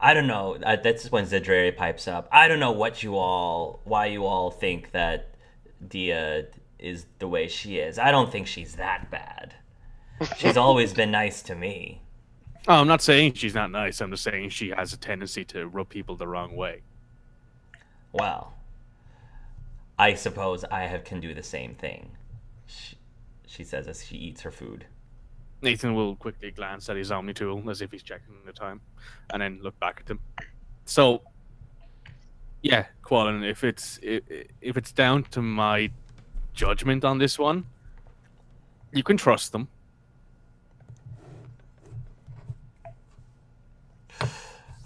I don't know. That's when Zedreri pipes up. I don't know why you all think that Dia is the way she is. I don't think she's that bad. She's always been nice to me. Oh, I'm not saying she's not nice. I'm just saying she has a tendency to rub people the wrong way. Well, I suppose can do the same thing. She, she says as she eats her food. Nathan will quickly glance at his Omni tool as if he's checking the time, and then look back at them. So, yeah, Quallen, if it's down to my judgment on this one, you can trust them.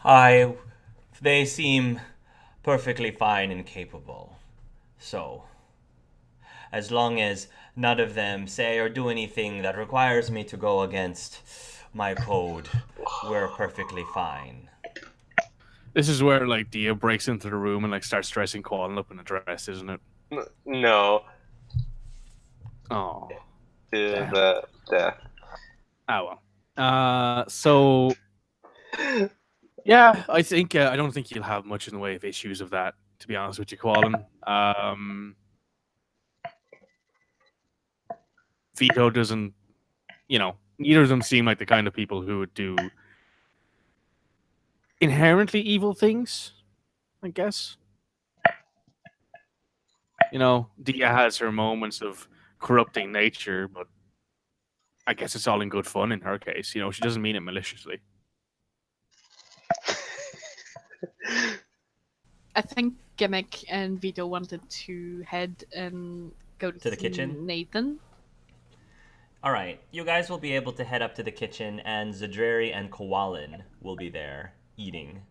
I they seem perfectly fine and capable. So, as long as none of them say or do anything that requires me to go against my code, we're perfectly fine. This is where like Dia breaks into the room and like starts dressing Quallen up in a dress, isn't it? No, Oh, to damn. the Ah well. So yeah, I don't think you'll have much in the way of issues of that. To be honest with you, Quallen. Vito doesn't, neither of them seem like the kind of people who would do inherently evil things, I guess. Dia has her moments of corrupting nature, but I guess it's all in good fun in her case. She doesn't mean it maliciously. I think Gimmick and Vito wanted to head and go to To the see kitchen? Nathan. All right, you guys will be able to head up to the kitchen, and Zadreri and Kowalin will be there eating.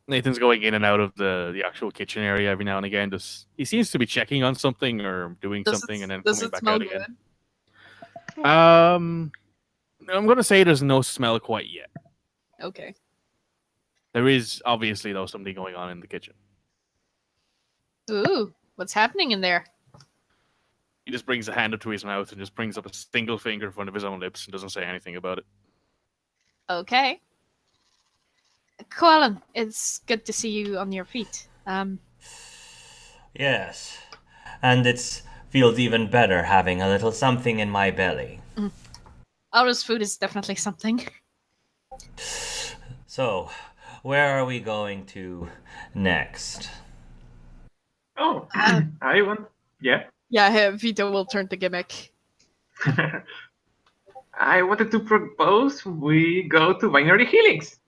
Nathan's going in and out of the actual kitchen area every now and again. He seems to be checking on something or doing something and then Does coming it back smell out good? again. I'm gonna say there's no smell quite yet. Okay. There is obviously though something going on in the kitchen. Ooh, what's happening in there? He just brings a hand up to his mouth and just brings up a single finger in front of his own lips and doesn't say anything about it. Okay. Colin, it's good to see you on your feet. Yes, and it feels even better having a little something in my belly. Aura's food is definitely something. So, where are we going to next? Oh, I want. Yeah. Yeah, Vito will turn to Gimmick. I wanted to propose we go to binary healings.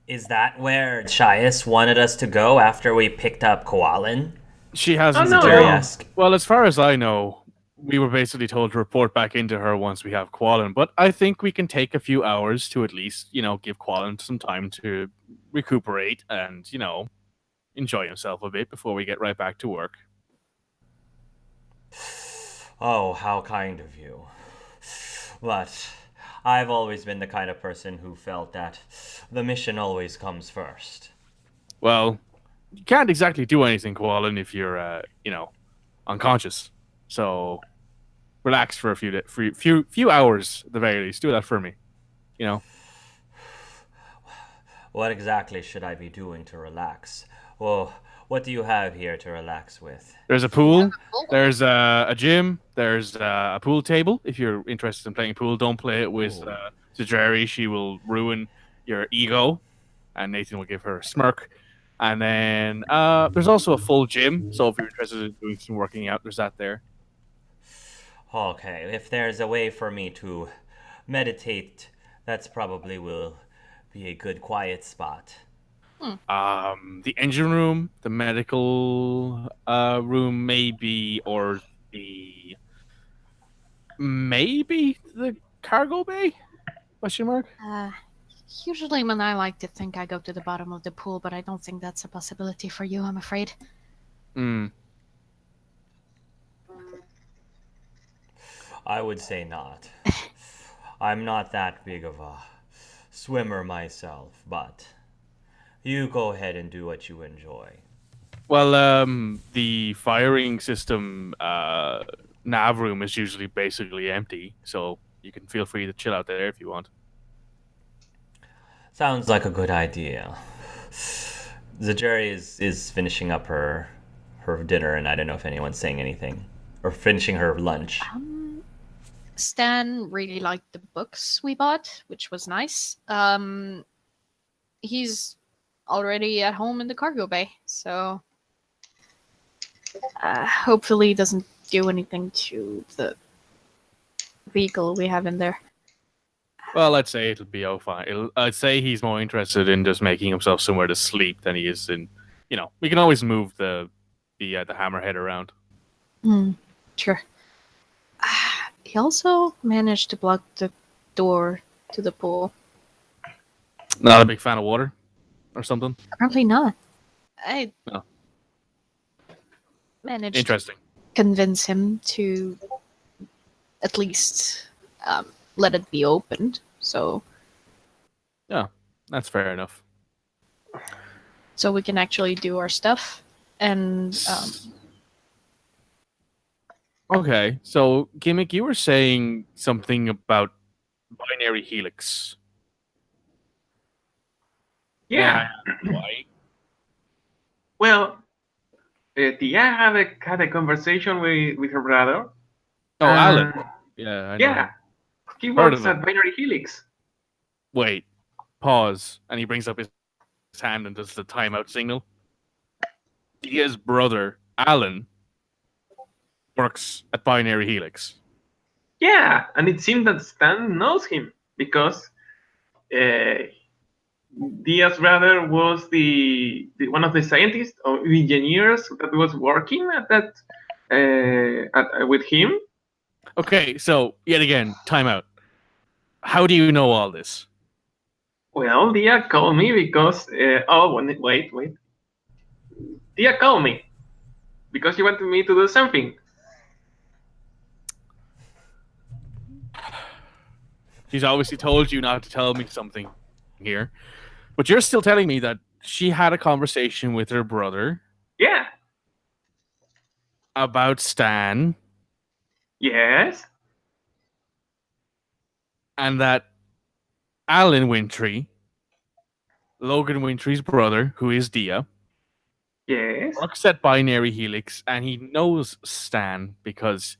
Is that where Chias wanted us to go after we picked up Kowalin? She hasn't. no, Jerry no. asked. Well, as far as I know, we were basically told to report back into her once we have Quallen. But I think we can take a few hours to at least, give Quallen some time to recuperate and, enjoy himself a bit before we get right back to work. Oh, how kind of you. But I've always been the kind of person who felt that the mission always comes first. Well, you can't exactly do anything, Quallen, if you're, unconscious. So relax for a few hours at the very least. Do that for me. What exactly should I be doing to relax? Well, what do you have here to relax with? There's a pool. There's a gym. There's a pool table. If you're interested in playing pool, don't play it with Zajari. She will ruin your ego. And Nathan will give her a smirk. And then there's also a full gym. So if you're interested in doing some working out, there's that there. Okay, if there's a way for me to meditate, that's probably will be a good quiet spot. The engine room, the medical room, maybe, or maybe the cargo bay? Question mark. Usually when I like to think I go to the bottom of the pool, but I don't think that's a possibility for you, I'm afraid. I would say not. I'm not that big of a swimmer myself, but you go ahead and do what you enjoy. Well, the firing system nav room is usually basically empty, so you can feel free to chill out there if you want. Sounds like a good idea. Zajeri is finishing up her dinner, and I don't know if anyone's saying anything or finishing her lunch. Stan really liked the books we bought, which was nice. He's already at home in the cargo bay, so hopefully he doesn't do anything to the vehicle we have in there. Well, let's say it'll be all fine. I'd say he's more interested in just making himself somewhere to sleep than he is in. We can always move the hammerhead around. Sure. He also managed to block the door to the pool. Not a big fan of water, or something. Apparently not. I No. managed Interesting. to convince him to at least let it be opened. So Yeah, that's fair enough. so we can actually do our stuff. And Okay, so Gimmick, you were saying something about binary helix. Yeah. Why? Well, Tia had a conversation with her brother. Oh, Alan. Yeah, I know. Yeah, him. he Heard works of at him. Binary Helix. Wait, pause, and he brings up his hand and does the timeout signal. Dia's brother, Alan, works at Binary Helix. Yeah, and it seems that Stan knows him because Dia's brother was the one of the scientists or engineers that was working at that with him. Okay, so yet again, timeout. How do you know all this? Well, Dia called me because wait. Dia called me because she wanted me to do something. She's obviously told you not to tell me something here, but you're still telling me that she had a conversation with her brother. Yeah. About Stan. Yes. And that Alan Wintry, Logan Wintry's brother, who is Dia, Yes. works at Binary Helix, and he knows Stan because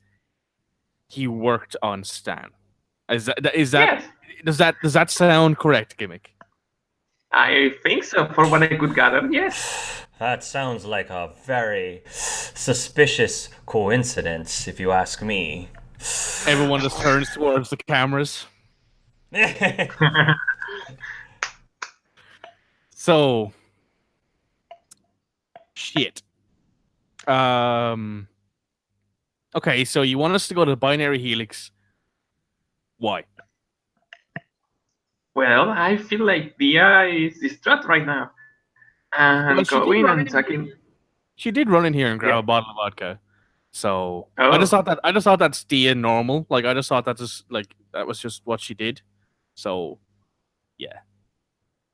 he worked on Stan. Is that Yes. does that sound correct, Gimmick? I think so, for what I could gather, yes. That sounds like a very suspicious coincidence, if you ask me. Everyone just turns towards the cameras. So, shit. Okay, so you want us to go to Binary Helix. Why? Well, I feel like Dia is distraught right now. And Well, she did going run and in- talking. She did run in here and grab Yeah. a bottle of vodka. So Oh. I just thought that's Dia normal. Like I just thought that was just what she did. So yeah.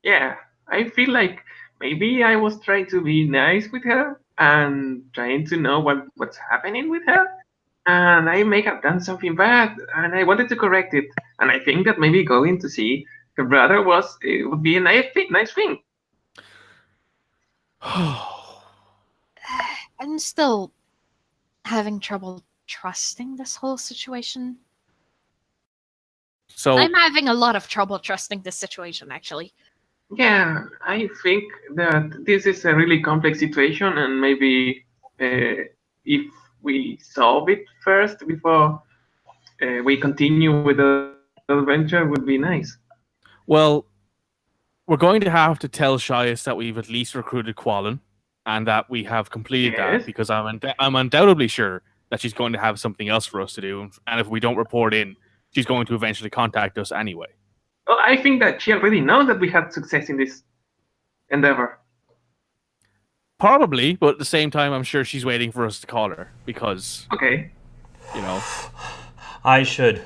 Yeah, I feel like maybe I was trying to be nice with her and trying to know what's happening with her. And I may have done something bad, and I wanted to correct it. And I think that maybe going to see her brother would be a nice thing. I'm still having trouble trusting this whole situation. So I'm having a lot of trouble trusting this situation, actually. Yeah, I think that this is a really complex situation, and maybe if we solve it first before we continue with the adventure, would be nice. well, we're going to have to tell Shias that we've at least recruited Quallen and that we have completed Yes. that because I'm undoubtedly sure that she's going to have something else for us to do, and if we don't report in, she's going to eventually contact us anyway. Well, I think that she already knows that we had success in this endeavor. Probably, but at the same time, I'm sure she's waiting for us to call her because, Okay. you know. I should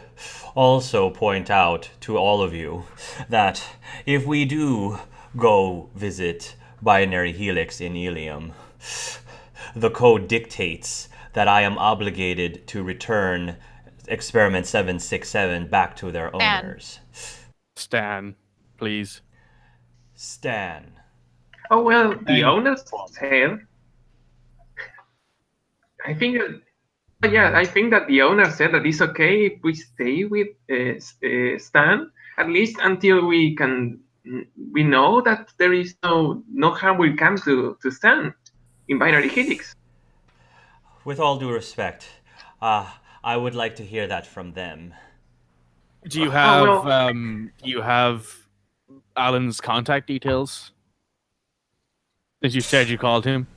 also point out to all of you that if we do go visit Binary Helix in Ilium, the code dictates that I am obligated to return Experiment 767 back to their owners. Stan, please. Stan. Oh well, the Thank- owner said. I think. Yeah, I think that the owner said that it's okay if we stay with Stan at least until we know that there is no harm will come to Stan in binary helix. With all due respect, I would like to hear that from them. Do you Oh have well. Alan's contact details? Since you said you called him.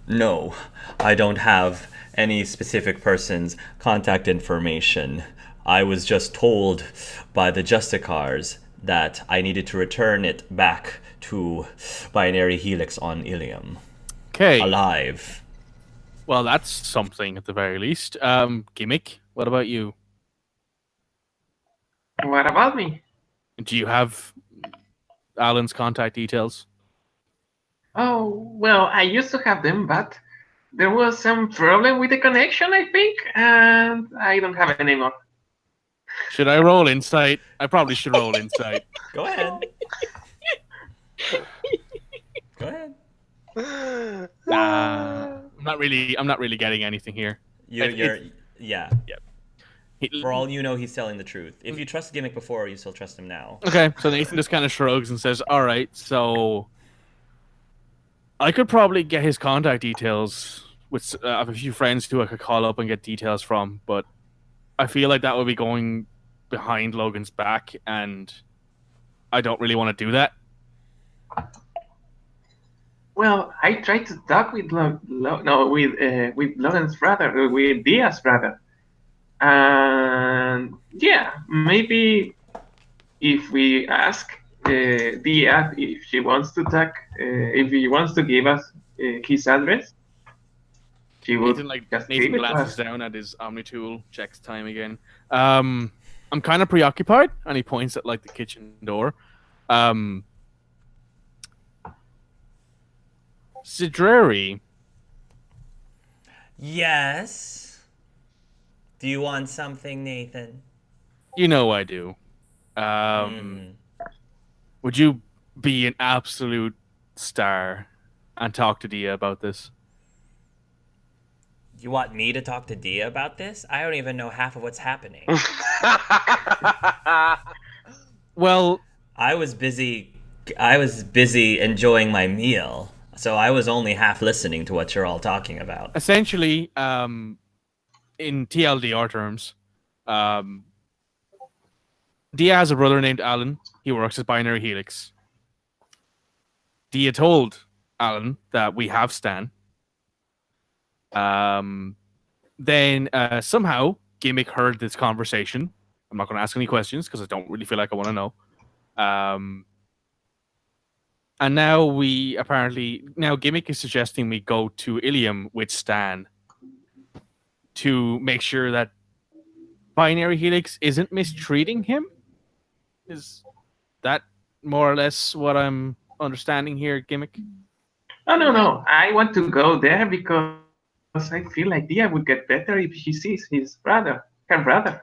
No, I don't have any specific person's contact information. I was just told by the Justicars that I needed to return it back to Binary Helix on Ilium. Okay. Alive. Well, that's something at the very least. Gimmick, what about you? What about me? Do you have Alan's contact details? Oh well, I used to have them, but there was some problem with the connection, I think, and I don't have it anymore. Should I roll insight? I probably should roll insight. Go ahead. Go ahead. I'm not really getting anything here. Yeah. Yeah. For all you know, he's telling the truth. If you trust Gimmick before, you still trust him now. Okay, so Nathan just kind of shrugs and says, "All right, so I could probably get his contact details with I have a few friends who I could call up and get details from, but I feel like that would be going behind Logan's back, and I don't really want to do that." Well, I tried to talk with with Logan's brother, with Diaz's brother, and yeah, maybe if we ask Diaz if she wants to talk, if he wants to give us his address, she would just Nathan give it to glances us. down at his Omni tool, checks time again. I'm kind of preoccupied, and he points at the kitchen door. Sidrari, Yes. Do you want something, Nathan? you know I do. Would you be an absolute star and talk to Dia about this? You want me to talk to Dia about this? I don't even know half of what's happening. Well, I was busy enjoying my meal, so I was only half listening to what you're all talking about. essentially, in TLDR terms, Dia has a brother named Alan. He works at Binary Helix. Dia told Alan that we have Stan. Then somehow Gimmick heard this conversation. I'm not going to ask any questions because I don't really feel like I want to know. And now Gimmick is suggesting we go to Ilium with Stan to make sure that Binary Helix isn't mistreating him. Is that more or less what I'm understanding here, Gimmick? Oh no, I want to go there because I feel like Dia would get better if she sees her brother.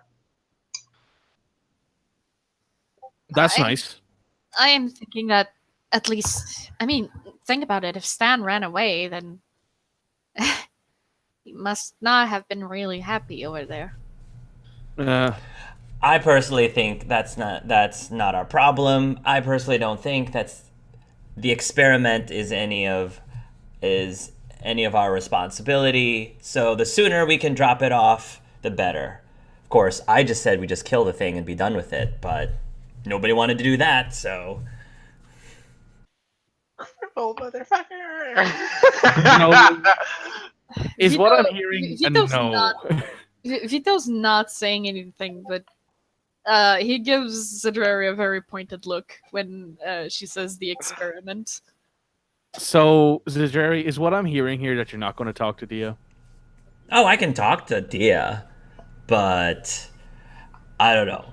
That's I- nice. I am thinking that at least, I mean, think about it. If Stan ran away, then he must not have been really happy over there. I personally think that's not our problem. I personally don't think that's the experiment is any of our responsibility. So the sooner we can drop it off, the better. Of course, I just said we just kill the thing and be done with it, but nobody wanted to do that, so Oh, motherfucker! Is Vito- what I'm hearing a Vito's no. not- Vito's not saying anything, but he gives Zidrari a very pointed look when she says the experiment. So, Jerry, is what I'm hearing here that you're not going to talk to Dia? oh, I can talk to Dia, but I don't know.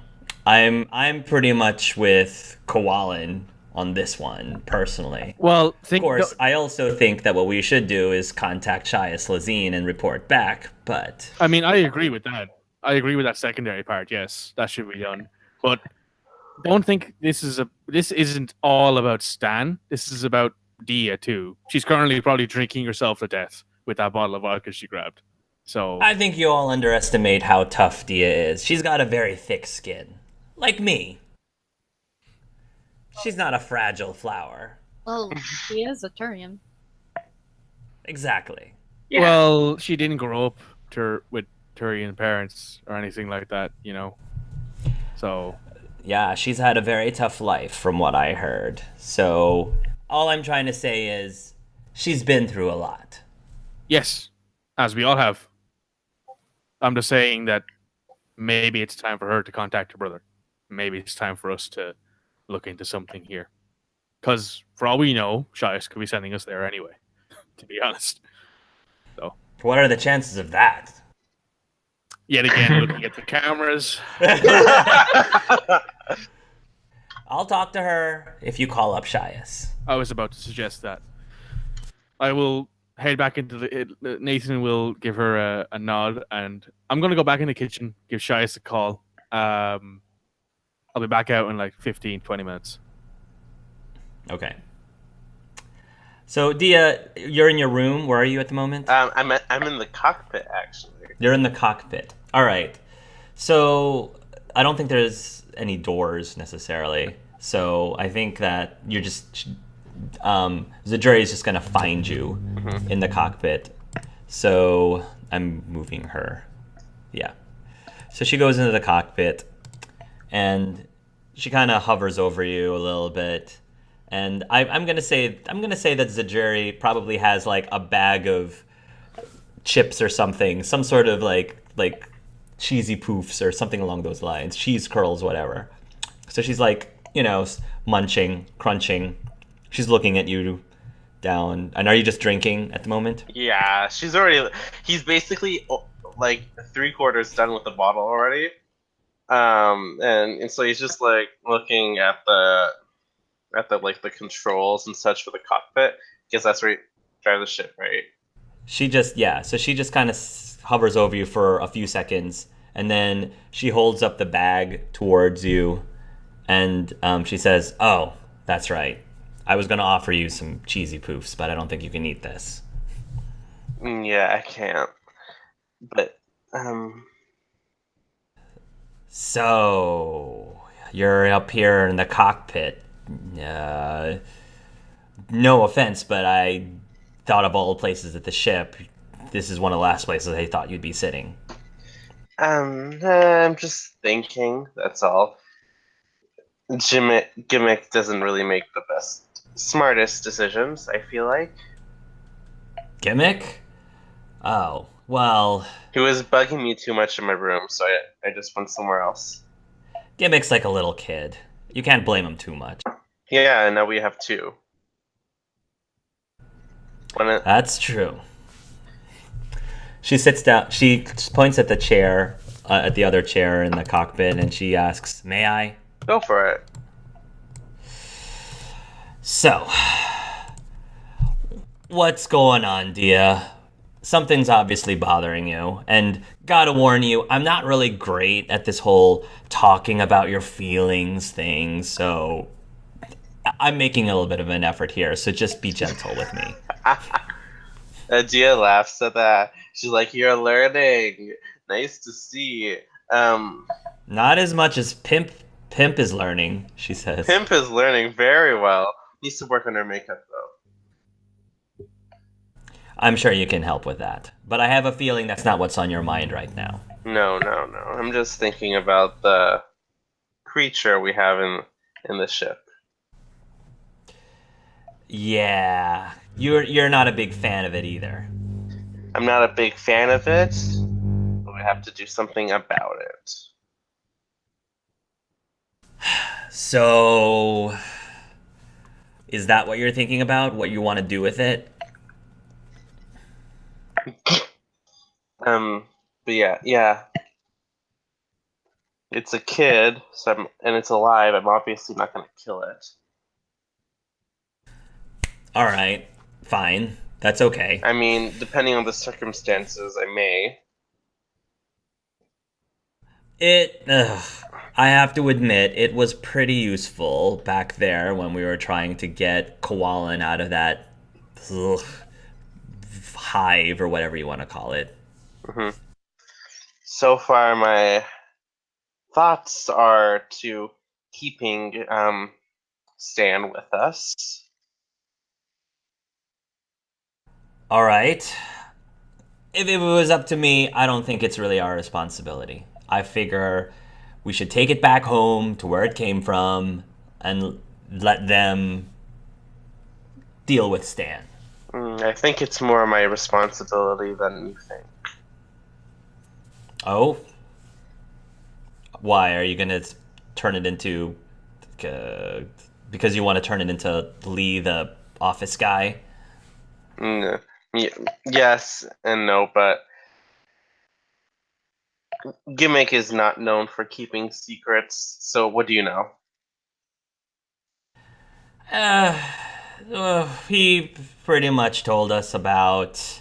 I'm pretty much with Kowalin on this one personally. Well, Of course, I also think that what we should do is contact Shia Slazine and report back, but I mean, I agree with that. I agree with that secondary part. Yes, that should be done. But don't think this isn't all about Stan. This is about Dia too. She's currently probably drinking herself to death with that bottle of vodka she grabbed. So I think you all underestimate how tough Dia is. She's got a very thick skin. Like me. She's not a fragile flower. Well, he is a Turian. Exactly. Yeah. well, she didn't grow up with Turian parents or anything like that, you know. So Yeah, she's had a very tough life from what I heard. So, all I'm trying to say is she's been through a lot. yes, as we all have. I'm just saying that maybe it's time for her to contact her brother. Maybe it's time for us to look into something here. Because for all we know, Shias could be sending us there anyway, to be honest. What are the chances of that? Yet again, looking at the cameras. I'll talk to her if you call up Shias. I was about to suggest that. I will head back into the... Nathan will give her a nod, and I'm going to go back in the kitchen, give Shias a call. I'll be back out in like 15, 20 minutes. Okay. So, Dia, you're in your room. Where are you at the moment? I'm in the cockpit actually. You're in the cockpit. All right. So, I don't think there's any doors necessarily. So, I think that you're just... Zajuri is just going to find you in the cockpit. So, I'm moving her. Yeah. So, she goes into the cockpit, and she kind of hovers over you a little bit. And I'm gonna say that Zajuri probably has like a bag of chips or something, some sort of like cheesy poofs or something along those lines, cheese curls, whatever. So she's like, munching, crunching. She's looking at you down. And are you just drinking at the moment? Yeah, he's basically like 3/4 done with the bottle already. And so he's just like looking at the controls and such for the cockpit, because that's where you drive the ship, right? She just kind of hovers over you for a few seconds, and then she holds up the bag towards you, and she says, "Oh, that's right. I was going to offer you some cheesy poofs, but I don't think you can eat this." Yeah, I can't. But So, you're up here in the cockpit. No offense, but I thought of all the places at the ship, this is one of the last places I thought you'd be sitting. I'm just thinking. That's all. Gimmick doesn't really make the smartest decisions, I feel like. Gimmick? Oh, well, He was bugging me too much in my room, so I just went somewhere else. Gimmick's like a little kid. You can't blame him too much. Yeah, and now we have two. That's true. She sits down. She points at the chair, at the other chair in the cockpit, and she asks, "May I?" Go for it. So, what's going on, Dia? Something's obviously bothering you, and gotta warn you, I'm not really great at this whole talking about your feelings thing, so I'm making a little bit of an effort here, so just be gentle with me. Dia laughs at that. She's like, "You're learning. Nice to see." Not as much as Pimp is learning, she says. Pimp is learning very well. Needs to work on her makeup though. I'm sure you can help with that, but I have a feeling that's not what's on your mind right now. No. I'm just thinking about the creature we have in the ship. Yeah, you're not a big fan of it either. I'm not a big fan of it, but we have to do something about it. So, is that what you're thinking about? What you want to do with it? But yeah. It's a kid, and it's alive. I'm obviously not gonna kill it. All right, fine. That's okay. I mean, depending on the circumstances, I may. I have to admit, it was pretty useful back there when we were trying to get Koalan out of that ugh, hive or whatever you want to call it. Hmm. So far, my thoughts are to keeping Stan with us. All right. If it was up to me, I don't think it's really our responsibility. I figure we should take it back home to where it came from and let them deal with Stan. I think it's more my responsibility than you think. Oh? Why? Are you going to turn it into... because you want to turn it into Lee, the office guy? Yes and no, but Gimmick is not known for keeping secrets, so what do you know? He pretty much told us about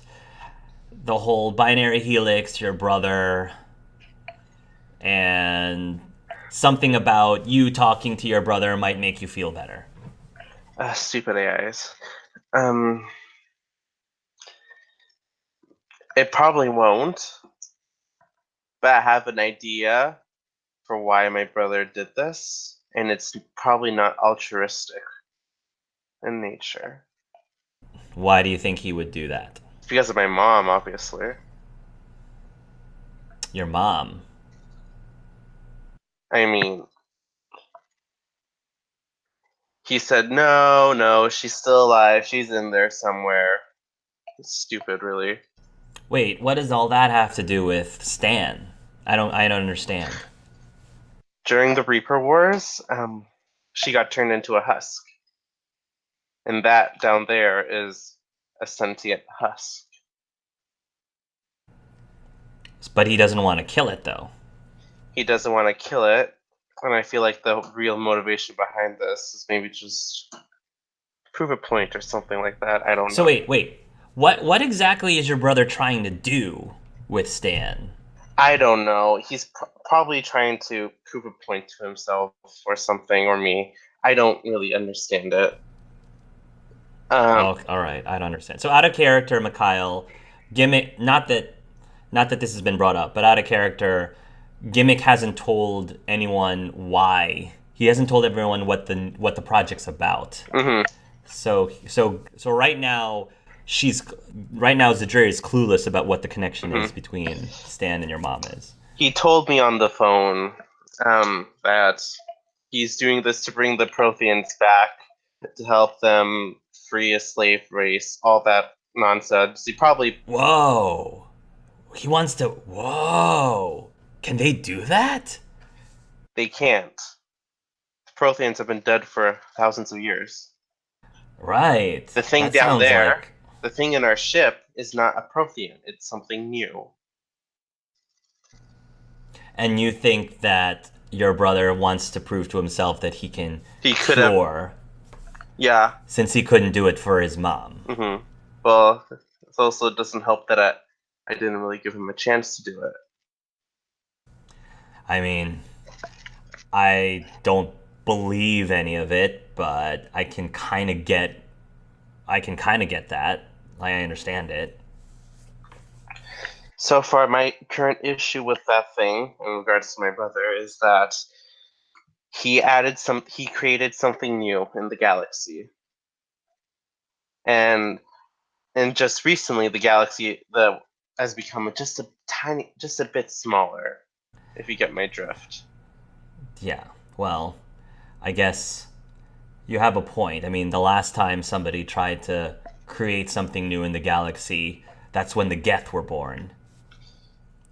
the whole binary helix, your brother, and something about you talking to your brother might make you feel better. Stupid AIs. It probably won't, but I have an idea for why my brother did this, and it's probably not altruistic in nature. Why do you think he would do that? It's because of my mom, obviously. Your mom. I mean, he said, no, she's still alive. She's in there somewhere. It's stupid, really. Wait, what does all that have to do with Stan? I don't understand. During the Reaper Wars, she got turned into a husk. And that down there is a sentient husk. But he doesn't want to kill it, though. He doesn't want to kill it, and I feel like the real motivation behind this is maybe just prove a point or something like that. I don't know. So wait. What exactly is your brother trying to do with Stan? I don't know. He's probably trying to prove a point to himself or something, or me. I don't really understand it. Oh, all right. I don't understand. So out of character, Mikhail, Gimmick. Not that this has been brought up, but out of character, Gimmick hasn't told anyone why. He hasn't told everyone what the project's about. Mm-hmm. So right now, Zadreri is clueless about what the connection is between Stan and your mom is. He told me on the phone that he's doing this to bring the Protheans back, to help them free a slave race, all that nonsense. He probably... Whoa. He wants to... Whoa. Can they do that? They can't. The Protheans have been dead for thousands of years. Right. The thing That down sounds there, like... the thing in our ship, is not a Prothean. It's something new. And you think that your brother wants to prove to himself that he can cure... Yeah. Since he couldn't do it for his mom. Mm-hmm. Well, it also doesn't help that I didn't really give him a chance to do it. I mean, I don't believe any of it, but I can kind of get that. I understand it. So far, my current issue with that thing, in regards to my brother, is that he created something new in the galaxy, and just recently, the galaxy has become just a bit smaller. If you get my drift. Yeah. Well, I guess you have a point. I mean, the last time somebody tried to create something new in the galaxy, that's when the Geth were born.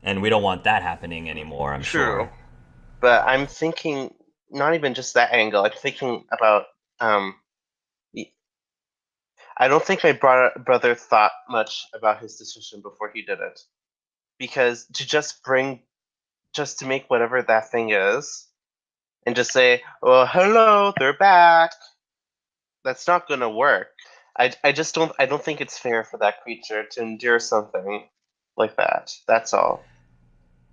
And we don't want that happening anymore, I'm sure. True. But I'm thinking not even just that angle. I'm thinking about I don't think my brother thought much about his decision before he did it. Because to make whatever that thing is and just say, "Oh, hello, they're back." That's not going to work. I just don't think it's fair for that creature to endure something like that. That's all.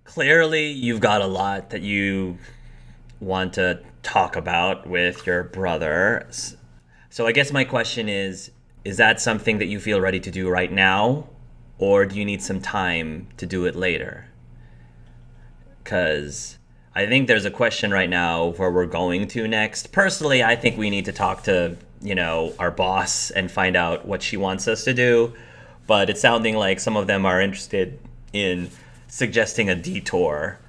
Clearly, you've got a lot that you want to talk about with your brother. So I guess my question is that something that you feel ready to do right now, or do you need some time to do it later? Because I think there's a question right now where we're going to next. Personally, I think we need to talk to, our boss and find out what she wants us to do. But it's sounding like some of them are interested in suggesting a detour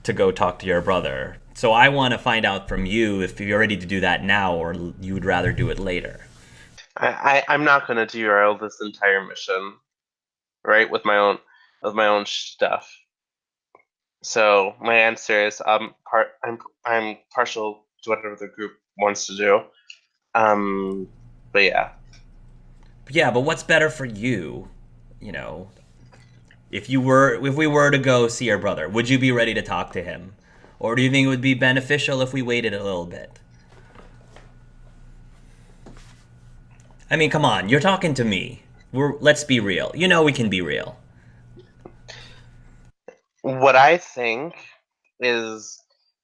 to go talk to your brother. So I want to find out from you if you're ready to do that now or you would rather do it later. I'm not gonna derail this entire mission, right? With my own stuff. So my answer is I'm partial to whatever the group wants to do. But yeah. Yeah, but what's better for you? If we were to go see your brother, would you be ready to talk to him? Or do you think it would be beneficial if we waited a little bit? I mean, come on, you're talking to me. Let's be real. We can be real. What I think is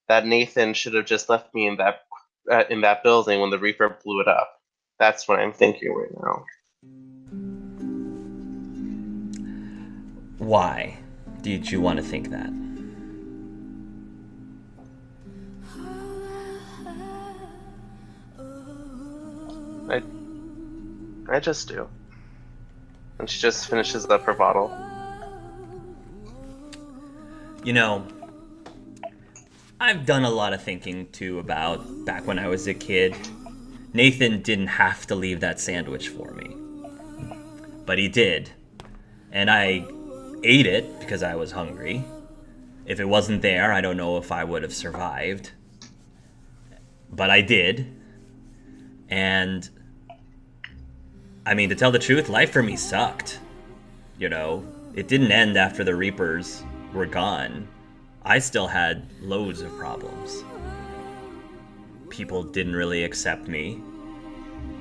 that Nathan should have just left me in that building when the Reaper blew it up. That's what I'm thinking right now. Why did you want to think that? I just do. And she just finishes up her bottle. I've done a lot of thinking too about back when I was a kid. Nathan didn't have to leave that sandwich for me. But he did. And I ate it because I was hungry. If it wasn't there, I don't know if I would have survived. But I did. And I mean, to tell the truth, life for me sucked. It didn't end after the Reapers were gone. I still had loads of problems. People didn't really accept me.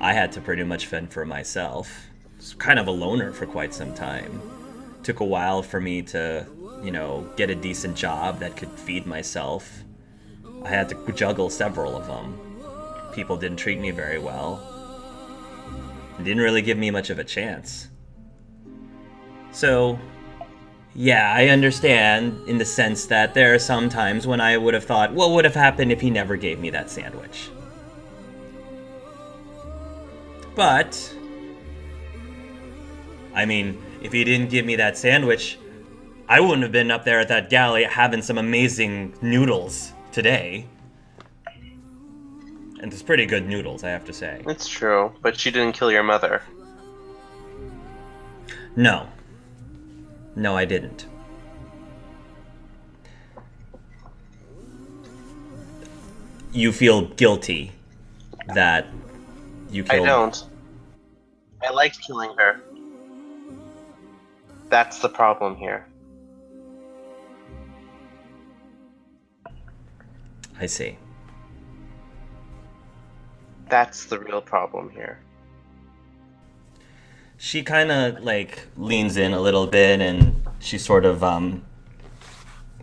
I had to pretty much fend for myself. I was kind of a loner for quite some time. Took a while for me to, get a decent job that could feed myself. I had to juggle several of them. People didn't treat me very well. Didn't really give me much of a chance. So, yeah, I understand in the sense that there are some times when I would have thought, what would have happened if he never gave me that sandwich? But, I mean, if he didn't give me that sandwich, I wouldn't have been up there at that galley having some amazing noodles today. And it's pretty good noodles, I have to say. It's true, but she didn't kill your mother. No. No, I didn't. You feel guilty that you killed... I don't. I liked killing her. That's the problem here. I see. That's the real problem here. She kind of, leans in a little bit, and she sort of,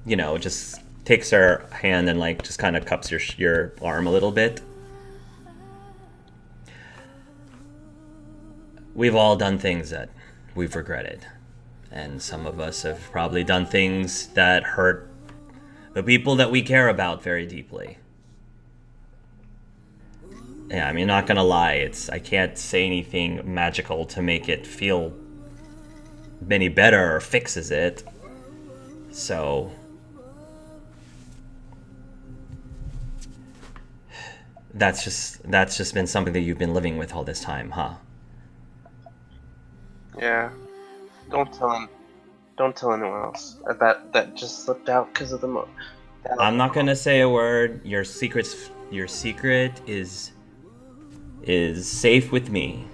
just takes her hand and, just kind of cups your arm a little bit. We've all done things that we've regretted. And some of us have probably done things that hurt the people that we care about very deeply. Yeah, I mean, not gonna lie, I can't say anything magical to make it feel any better or fixes it. So... That's just been something that you've been living with all this time, huh? Yeah. Don't tell anyone else. That just slipped out because of the I'm not gonna say a word. Your secret is safe with me.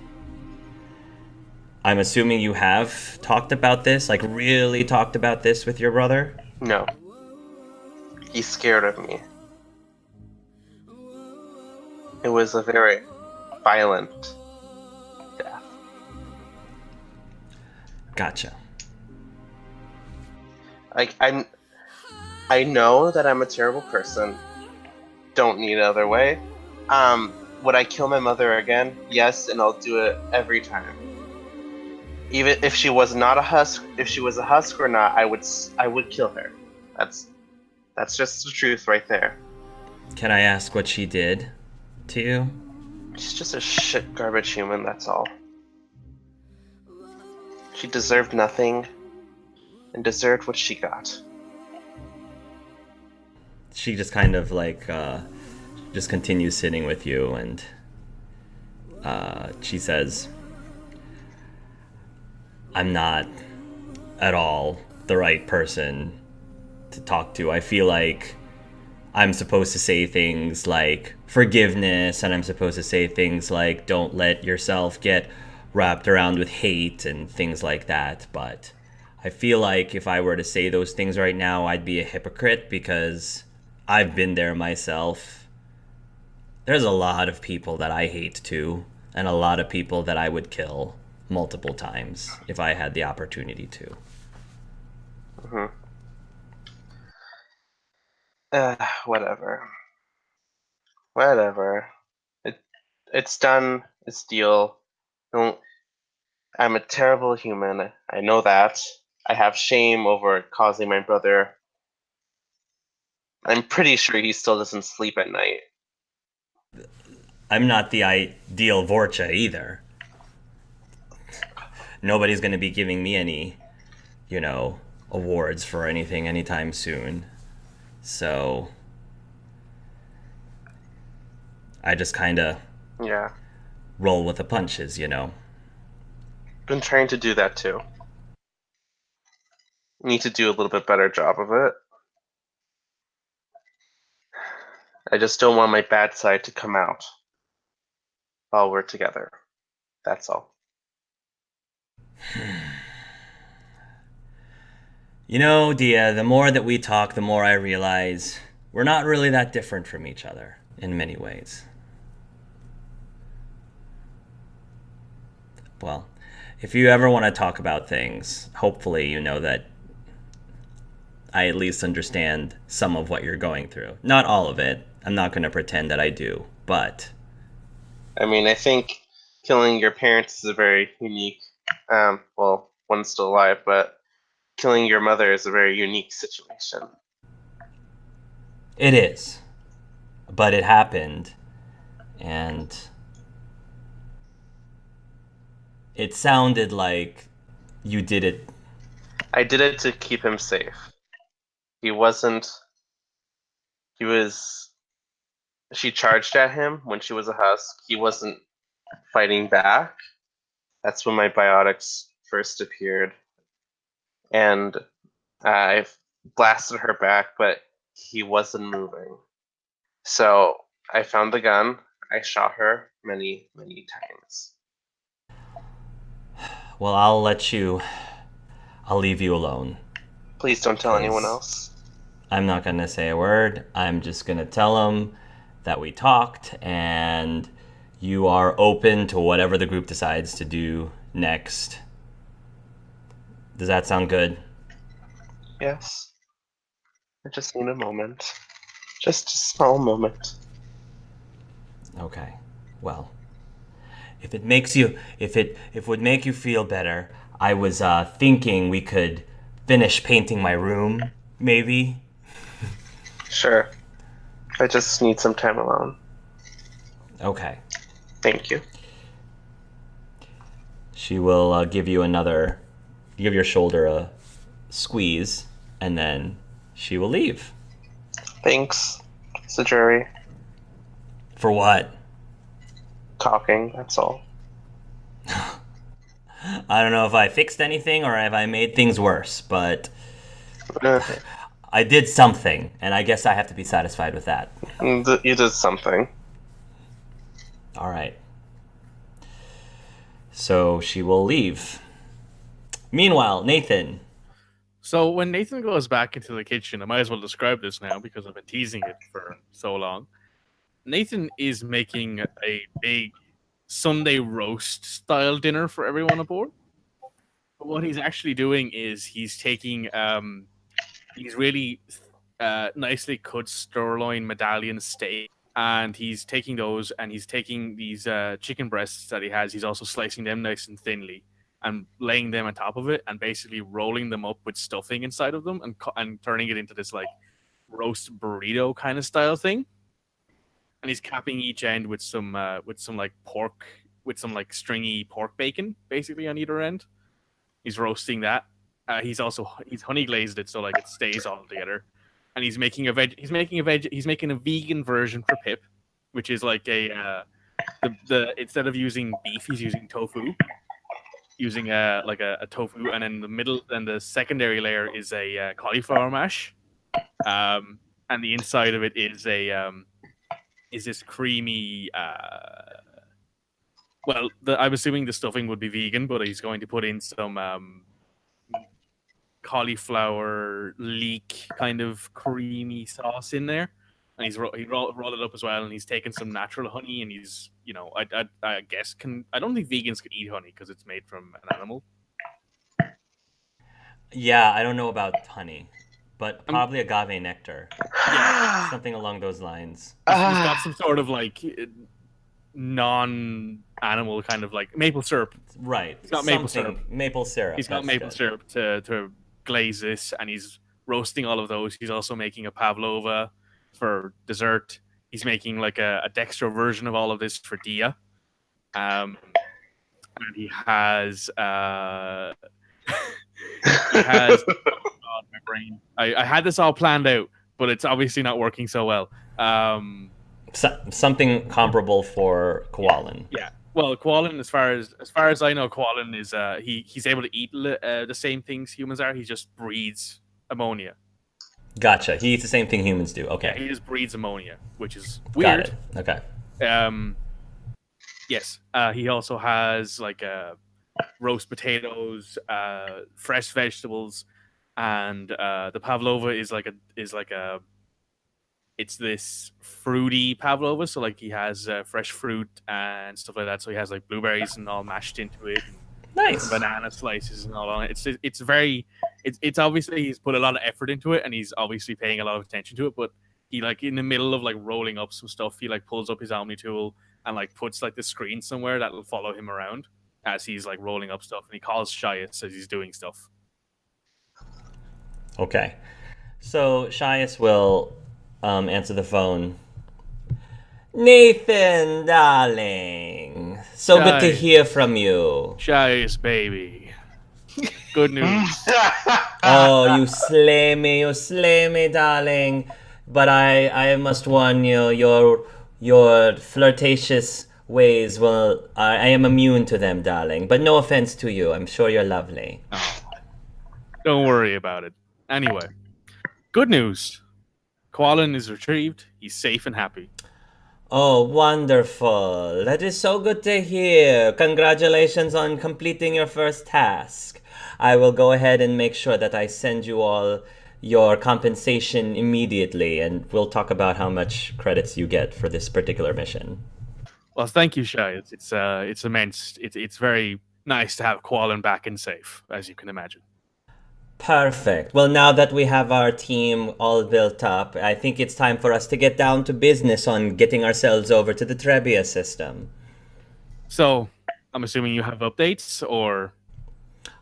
I'm assuming you have talked about this, really talked about this with your brother? No. He's scared of me. It was a very violent death. Gotcha. I know that I'm a terrible person, don't need another way. Would I kill my mother again? Yes, and I'll do it every time. Even if she was not a husk, if she was a husk or not, I would kill her. That's just the truth right there. Can I ask what she did to you? She's just a shit garbage human, that's all. She deserved nothing and deserved what she got. She just kind of like just continues sitting with you, and she says, I'm not at all the right person to talk to. I feel like I'm supposed to say things like forgiveness, and I'm supposed to say things like don't let yourself get wrapped around with hate and things like that. But I feel like if I were to say those things right now, I'd be a hypocrite because I've been there myself. There's a lot of people that I hate too, and a lot of people that I would kill multiple times if I had the opportunity to. Mm-hmm. Whatever. It's done. It's deal. Don't. I'm a terrible human. I know that. I have shame over causing my brother. I'm pretty sure he still doesn't sleep at night. I'm not the ideal Vorcha either. Nobody's going to be giving me any, awards for anything anytime soon. So I just kind of Yeah. roll with the punches, Been trying to do that too. Need to do a little bit better job of it. I just don't want my bad side to come out while we're together. That's all. Dia, the more that we talk, the more I realize we're not really that different from each other in many ways. Well, if you ever want to talk about things, hopefully you know that I at least understand some of what you're going through. Not all of it. I'm not going to pretend that I do, but I mean, I think killing your parents is a very unique. Well, one's still alive, but killing your mother is a very unique situation. it is. But it happened, and it sounded like you did it. I did it to keep him safe. He wasn't. He was. She charged at him when she was a husk. He wasn't fighting back. That's when my biotics first appeared. And I blasted her back, but he wasn't moving. So I found the gun. I shot her many, many times. Well, I'll leave you alone. Please don't tell anyone else. I'm not going to say a word. I'm just going to tell them that we talked and you are open to whatever the group decides to do next. Does that sound good? Yes. I just need a moment. Just a small moment. Okay. Well, if it would make you feel better, I was thinking we could finish painting my room, maybe. Sure. I just need some time alone. Okay. Thank you. She will give your shoulder a squeeze, and then she will leave. Thanks, Sajuri. For what? Talking, that's all. I don't know if I fixed anything or if I made things worse, but I did something, and I guess I have to be satisfied with that. You did something. All right. So she will leave. Meanwhile, Nathan. So when Nathan goes back into the kitchen, I might as well describe this now because I've been teasing it for so long. Nathan is making a big Sunday roast style dinner for everyone aboard. But what he's actually doing is he's taking these really nicely cut sirloin medallion steak and he's taking those, and he's taking these chicken breasts that he has. He's also slicing them nice and thinly and laying them on top of it, and basically rolling them up with stuffing inside of them, and turning it into this like roast burrito kind of style thing. And he's capping each end with some like pork, with some like stringy pork bacon, basically on either end. He's roasting that. He's honey glazed it so like it stays all together. And he's making a vegan version for Pip, which is like a the instead of using beef, he's using tofu. Using a tofu, and in the middle, and the secondary layer is a cauliflower mash, and the inside of it is this creamy. I'm assuming the stuffing would be vegan, but he's going to put in some cauliflower leek kind of creamy sauce in there, and he rolled it up as well, and he's taken some natural honey, and he's I guess I don't think vegans can eat honey because it's made from an animal. Yeah, I don't know about honey, but probably agave nectar. Yeah, Something along those lines. He's got some sort of like non-animal kind of like maple syrup. Right. He's got maple syrup. Maple syrup. He's got maple syrup to glaze this, and he's roasting all of those. He's also making a pavlova for dessert. He's making like a dextro version of all of this for Dia. And he has oh God, my brain. I had this all planned out, but it's obviously not working so well. Something comparable for Koalin. Yeah. Well, Koalin, as far as I know, Koalin is he's able to eat the same things humans are. He just breathes ammonia. Gotcha. He eats the same thing humans do. Okay. Yeah, he just breathes ammonia, which is weird. Got it. Okay. Yes. He also has like roast potatoes, fresh vegetables, and the pavlova is like a it's this fruity pavlova, so like he has fresh fruit and stuff like that. So he has like blueberries and all mashed into it. Nice. Banana slices and all on it. It's obviously he's put a lot of effort into it, and he's obviously paying a lot of attention to it. But he like in the middle of like rolling up some stuff, he like pulls up his Omni tool and like puts like the screen somewhere that will follow him around as he's like rolling up stuff, and he calls Shias as he's doing stuff. Okay. So Shias will answer the phone. Nathan, darling. So good to hear from you. Shias, baby. Good news. Oh, you slay me, darling. But I must warn you, your flirtatious ways I am immune to them, darling. But no offense to you. I'm sure you're lovely. Oh, don't worry about it. Anyway, good news. Koalin is retrieved. He's safe and happy. Oh, wonderful. That is so good to hear. Congratulations on completing your first task. I will go ahead and make sure that I send you all your compensation immediately, and we'll talk about how much credits you get for this particular mission. Well, thank you, Shai. It's immense. It's very nice to have Koalin back and safe, as you can imagine. Perfect. Well, now that we have our team all built up, I think it's time for us to get down to business on getting ourselves over to the Trebia system. So, I'm assuming you have updates, or?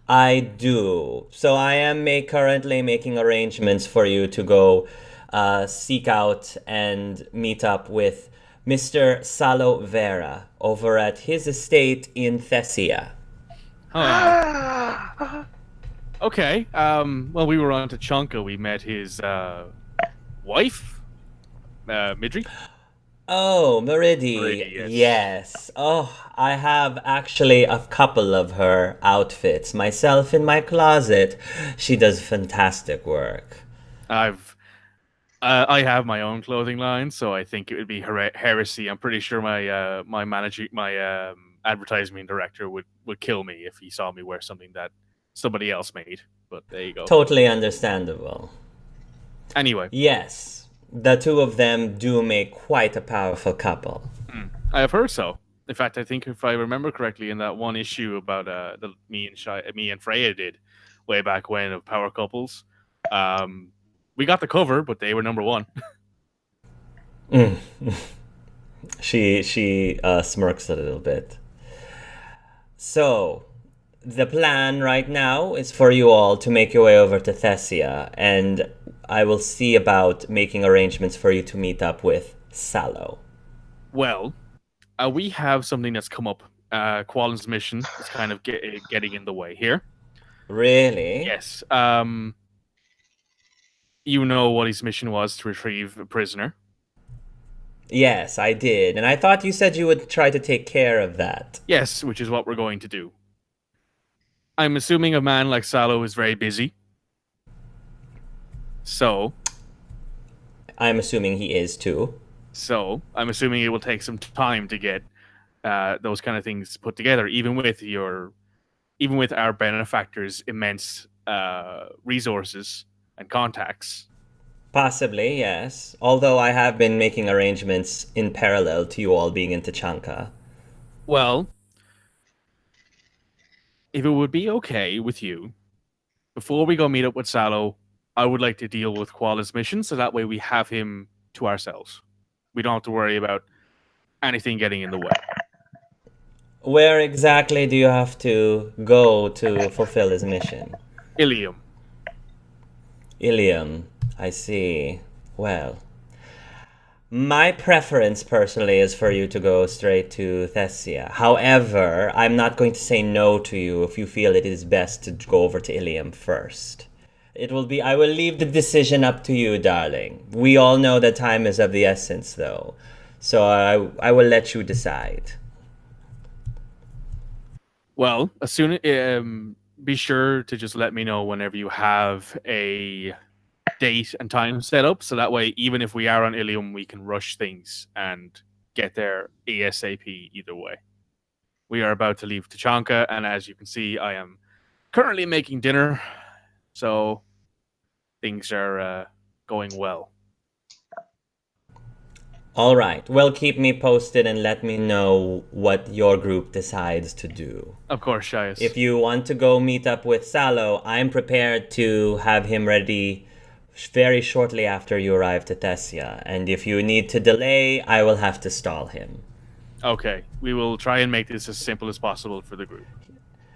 I do. So I am currently making arrangements for you to go seek out and meet up with Mr. Salo Vera over at his estate in Thessia. Oh. Okay. Well, we were on to Chonka. We met his wife, Midri. Oh, Meridi. Yes. Oh, I have actually a couple of her outfits myself in my closet. She does fantastic work. I have my own clothing line, so I think it would be heresy. I'm pretty sure my advertising director would kill me if he saw me wear something that somebody else made. But there you go. Totally understandable. Anyway. Yes. The two of them do make quite a powerful couple. I have heard so. In fact, I think if I remember correctly, in that one issue about me and Freya did way back when of power couples, we got the cover, but they were number one. She smirks a little bit. So, the plan right now is for you all to make your way over to Thessia, and I will see about making arrangements for you to meet up with Sallow. Well, we have something that's come up. Qualin's mission is kind of getting in the way here. Really? Yes. You know what his mission was, to retrieve a prisoner. Yes, I did. And I thought you said you would try to take care of that. Yes, which is what we're going to do. I'm assuming a man like Sallow is very busy. So I'm assuming he is too. So I'm assuming it will take some time to get those kind of things put together, even with our benefactor's immense resources and contacts. Possibly, yes. Although I have been making arrangements in parallel to you all being in Tachanka. Well, if it would be okay with you, before we go meet up with Sallow, I would like to deal with Quala's mission, so that way we have him to ourselves. We don't have to worry about anything getting in the way. Where exactly do you have to go to fulfill his mission? Ilium. Ilium, I see. Well, my preference personally is for you to go straight to Thessia. However, I'm not going to say no to you if you feel it is best to go over to Ilium first. I will leave the decision up to you, darling. We all know that time is of the essence, though. So I will let you decide. Well, as soon be sure to just let me know whenever you have a date and time set up, so that way, even if we are on Ilium, we can rush things and get there ASAP either way. We are about to leave Tachanka, and as you can see, I am currently making dinner, so things are going well. All right. Well, keep me posted and let me know what your group decides to do. Of course, Shias. If you want to go meet up with Sallow, I'm prepared to have him ready very shortly after you arrive to Thessia. And if you need to delay, I will have to stall him. Okay. We will try and make this as simple as possible for the group.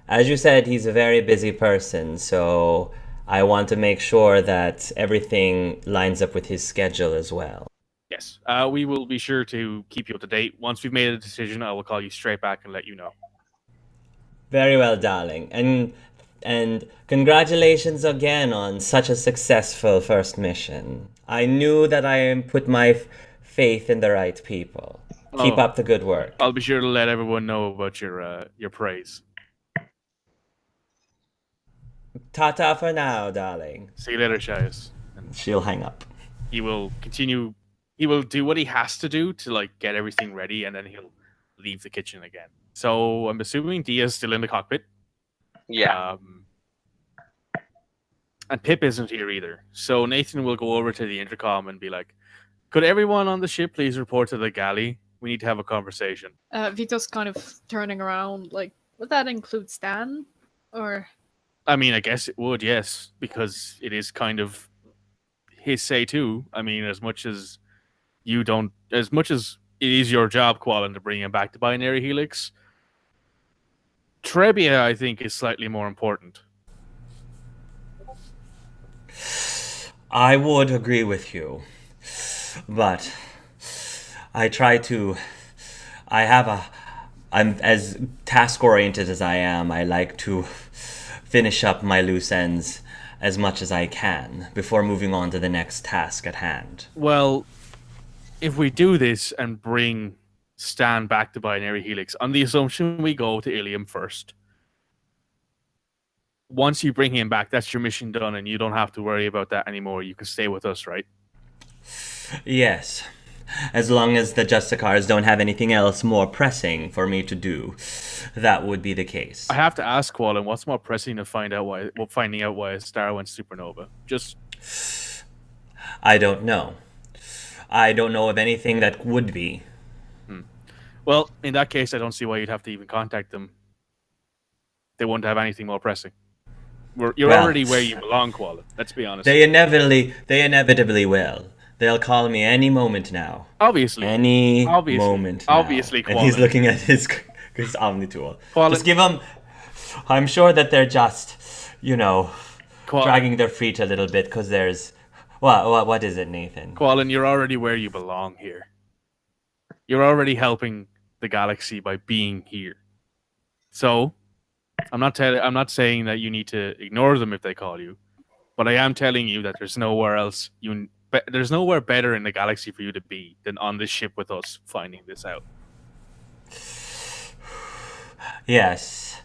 As you said, he's a very busy person, so I want to make sure that everything lines up with his schedule as well. Yes. We will be sure to keep you up to date. Once we've made a decision, I will call you straight back and let you know. Very well, darling. And congratulations again on such a successful first mission. I knew that I put my faith in the right people. Keep up the good work. I'll be sure to let everyone know about your praise. Ta-ta for now, darling. See you later, Shias. She'll hang up. He will continue. He will do what he has to do to get everything ready, and then he'll leave the kitchen again. So I'm assuming Dia's still in the cockpit. Yeah. And Pip isn't here either. So Nathan will go over to the intercom and be like, "Could everyone on the ship please report to the galley? We need to have a conversation." Vito's kind of turning around, would that include Stan? Or... I mean, I guess it would, yes, because it is kind of his say too. I mean, as much as it is your job, Qualin, to bring him back to Binary Helix, Trebia, I think, is slightly more important. I would agree with you, but I'm as task-oriented as I am. I like to finish up my loose ends as much as I can before moving on to the next task at hand. Well, if we do this and bring Stan back to Binary Helix, on the assumption we go to Ilium first, once you bring him back, that's your mission done, and you don't have to worry about that anymore. You can stay with us, right? Yes. As long as the Justicars don't have anything else more pressing for me to do, that would be the case. I have to ask Qualin, what's more pressing than finding out why a star went supernova? I don't know. I don't know of anything that would be. Well, in that case, I don't see why you'd have to even contact them. They wouldn't have anything more pressing. You're already where you belong, Qualin. Let's be honest. They inevitably will. They'll call me any moment now. Obviously. Any Obviously. moment now. Obviously, And he's Koala. looking at his Omni tool. Koala. Just give him... I'm sure that they're just, Koala. dragging their feet a little bit because there's... What is it, Nathan? Koala, you're already where you belong here. You're already helping the galaxy by being here. So, I'm not saying that you need to ignore them if they call you, but I am telling you that there's nowhere else there's nowhere better in the galaxy for you to be than on this ship with us finding this out. Yes.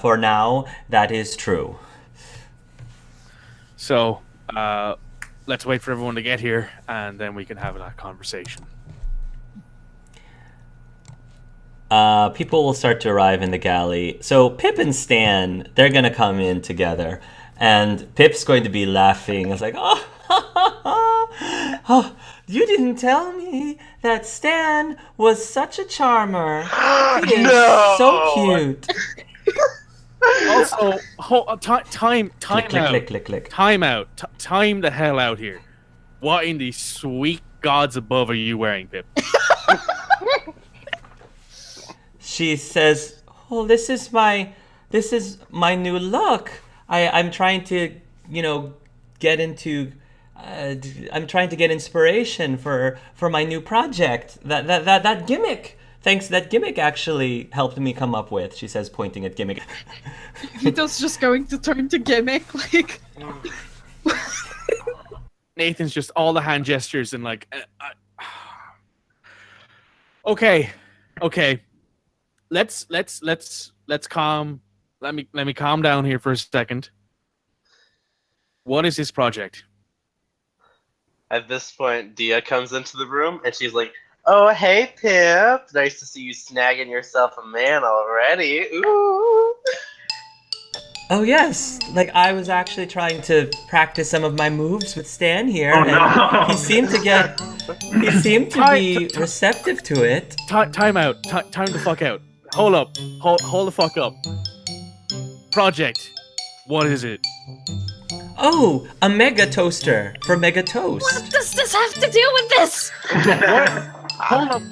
For now, that is true. So, let's wait for everyone to get here, and then we can have that conversation. People will start to arrive in the galley. So Pip and Stan, they're going to come in together. And Pip's going to be laughing. It's like, oh, you didn't tell me that Stan was such a charmer. He is so cute. Also, time Click, out. click. Time out. Time the hell out here. What in the sweet gods above are you wearing, Pip? She says, "Oh, this is my new look. I'm trying to, get into. I'm trying to get inspiration for my new project. That gimmick. Thanks, that gimmick actually helped me come up with." She says, pointing at gimmick. Vito's just going to turn to gimmick, like. Nathan's just all the hand gestures and like. Okay. Let's calm. Let me calm down here for a second. What is this project? At this point, Dia comes into the room and she's like, "Oh, hey, Pip. Nice to see you snagging yourself a man already. Ooh." Oh yes, like I was actually trying to practice some of my moves with Stan here, Oh, and no. he seemed to be receptive to it. Time out. Time the fuck out. Hold up. Hold the fuck up. Project. What is it? Oh, a mega toaster for Mega Toast. What does this have to do with this? Hold up.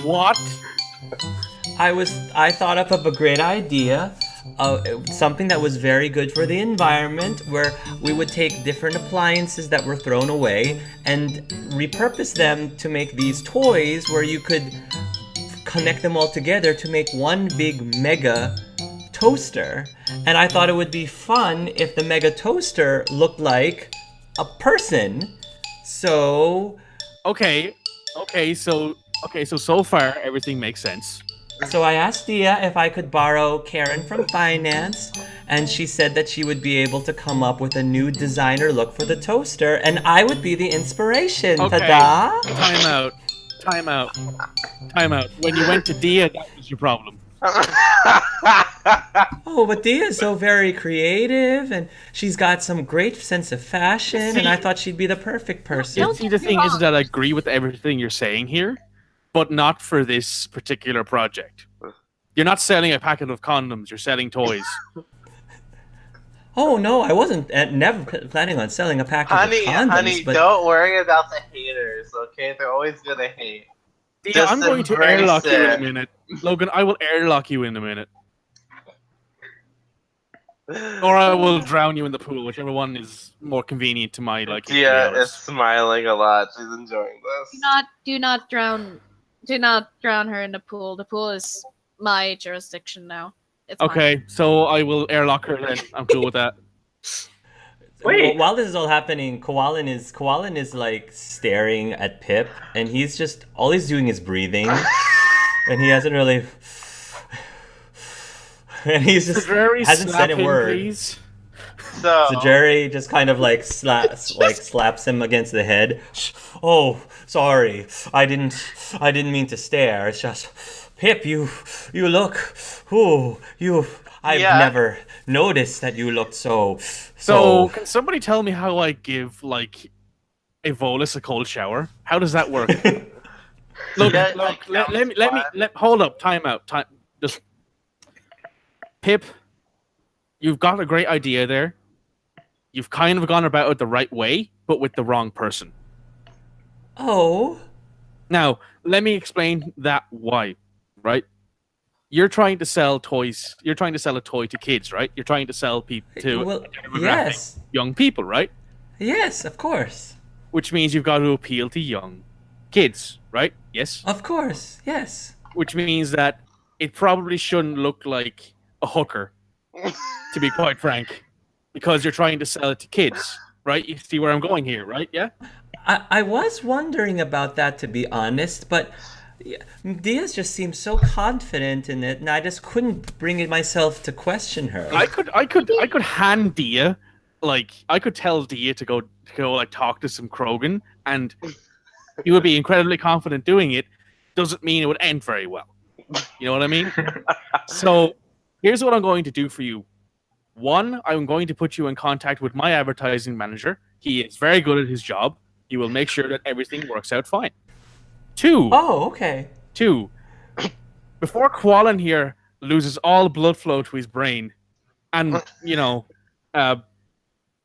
What? I thought up of a great idea, something that was very good for the environment, where we would take different appliances that were thrown away and repurpose them to make these toys where you could connect them all together to make one big mega toaster. And I thought it would be fun if the mega toaster looked like a person. So so far everything makes sense. So I asked Dia if I could borrow Karen from finance, and she said that she would be able to come up with a new designer look for the toaster, and I would be the inspiration. Okay. Ta-da! Time out. When you went to Dia, that was your problem. Oh, but Dia is so very creative, and she's got some great sense of fashion, and I thought she'd be the perfect person. See, the thing is that I agree with everything you're saying here, but not for this particular project. You're not selling a packet of condoms, you're selling toys. Oh no, I wasn't never planning on selling a package of condoms. Honey, but... don't worry about the haters, okay? They're always gonna hate. Yeah, I'm going to embrace airlock you in a it. minute. Logan, I will airlock you in a minute. Or I will drown you in the pool, whichever one is more convenient to my liking. Dia is smiling a lot. She's enjoying this. Do not drown her in the pool. The pool is my jurisdiction now. It's mine. Okay, so I will airlock her then. I'm cool with that. Wait. While this is all happening, Koalin is like staring at Pip, and he's just all he's doing is breathing, and he hasn't really, and he's just hasn't said a word. Please. So Jerry just kind of like slaps him against the head. Oh, sorry, I didn't mean to stare. It's just, Pip, you look, I've never noticed that you looked so. So, can somebody tell me how I give, like, a Volus a cold shower? How does that work? Look, let me, hold up, time out. Just, Pip, you've got a great idea there. You've kind of gone about it the right way, but with the wrong person. Oh. Now, let me explain that why, right? You're trying to sell toys. You're trying to sell a toy to kids, right? You're trying to sell to Well, a demographic, yes. young people, right? Yes, of course. Which means you've got to appeal to young kids, right? Yes. Of course. Yes. Which means that it probably shouldn't look like a hooker, to be quite frank, because you're trying to sell it to kids, right? You see where I'm going here, right? Yeah. I was wondering about that, to be honest, but Diaz just seems so confident in it, and I just couldn't bring it myself to question her. I could hand Dia, like I could tell Dia to go like talk to some Krogan, and he would be incredibly confident doing it. Doesn't mean it would end very well. You know what I mean? So here's what I'm going to do for you. One, I'm going to put you in contact with my advertising manager. He is very good at his job. He will make sure that everything works out fine. Two, Okay. before Quallen here loses all blood flow to his brain, and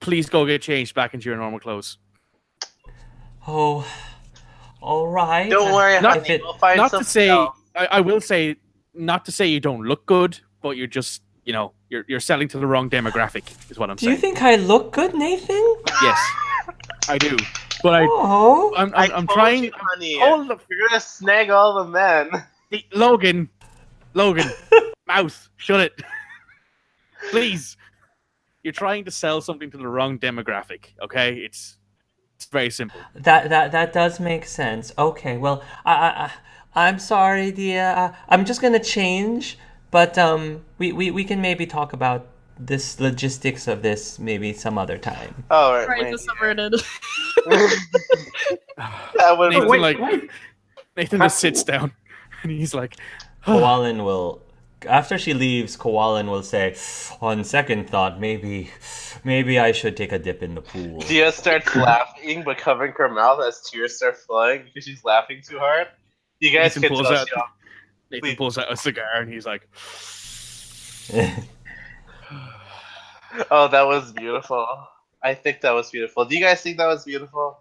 please go get changed back into your normal clothes. Oh, all right. Don't worry, Not- honey. We'll find Not something to say, else. I will say, not to say you don't look good, but you're just, you're selling to the wrong demographic, is what I'm Do you saying. think I look good, Nathan? Yes, I do. But Oh. I'm I I'm told trying. you, honey. Hold the You're gonna snag all the men. Logan, mouth, shut it, please. You're trying to sell something to the wrong demographic. Okay, it's very simple. That does make sense. Okay, well, I'm sorry, Dia. I'm just gonna change, but we can maybe talk about this logistics of this maybe some other time. Oh, right. Right, Wait. the subverted. That would Nathan, wait, like, wait. Nathan just sits down, and he's like, Koalin will, after she leaves, Koalin will say, on second thought, maybe I should take a dip in the pool. Dia starts laughing, but covering her mouth as tears start flowing because she's laughing too hard. You guys Nathan can pulls tell out- she off. Nathan pulls out a cigar, and he's like, Oh, that was beautiful. I think that was beautiful. Do you guys think that was beautiful?